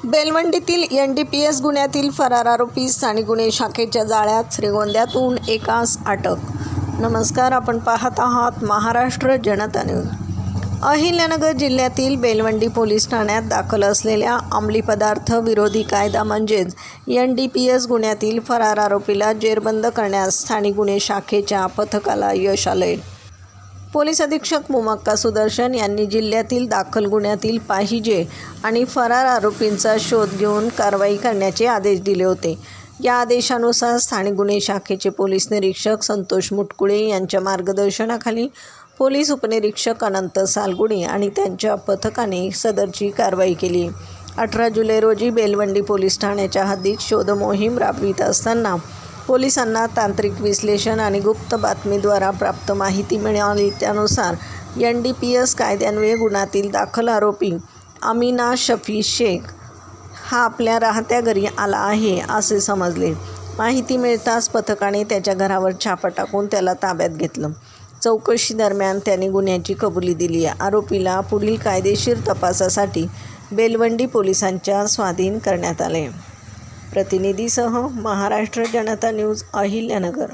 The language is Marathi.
बेलवंडीतील NDPS गुन्ह्यातील फरार आरोपी स्थानिक गुन्हे शाखेच्या जाळ्यात. श्रीगोंद्यातून एकास अटक. नमस्कार, आपण पाहत आहात महाराष्ट्र जनता न्यूज. अहिल्यानगर जिल्ह्यातील बेलवंडी पोलीस ठाण्यात दाखल असलेल्या अंमली पदार्थ विरोधी कायदा म्हणजेच NDPS गुन्ह्यातील फरार आरोपीला जेरबंद करण्यास स्थानिक गुन्हे शाखेच्या पथकाला यश आले. पोलीस अधीक्षक मुमक्का सुदर्शन यांनी जिल्ह्यातील दाखल गुन्ह्यातील पाहिजे आणि फरार आरोपींचा शोध घेऊन कारवाई करण्याचे आदेश दिले होते. या आदेशानुसार स्थानिक गुन्हे शाखेचे पोलीस निरीक्षक संतोष मुटकुळे यांच्या मार्गदर्शनाखाली पोलीस उपनिरीक्षक अनंत सालगुडी आणि त्यांच्या पथकाने सदरची कारवाई केली. 18 जुलै रोजी बेलवंडी पोलीस ठाण्याच्या हद्दीत शोध मोहीम राबवित असताना पोलिसांना तांत्रिक विश्लेषण आणि गुप्त बातमीद्वारा प्राप्त माहिती मिळाली. त्यानुसार NDPS कायद्यान्वये गुन्ह्यातील दाखल आरोपी अमिना शफी शेख हा आपल्या राहत्या घरी आला आहे असे समजले. माहिती मिळताच पथकाने त्याच्या घरावर छापा टाकून त्याला ताब्यात घेतलं. चौकशी दरम्यान त्याने गुन्ह्याची कबुली दिली. आरोपीला पुढील कायदेशीर तपासासाठी बेलवंडी पोलिसांच्या स्वाधीन करण्यात आले. प्रतिनिधीसह महाराष्ट्र जनता न्यूज, अहिल्यानगर.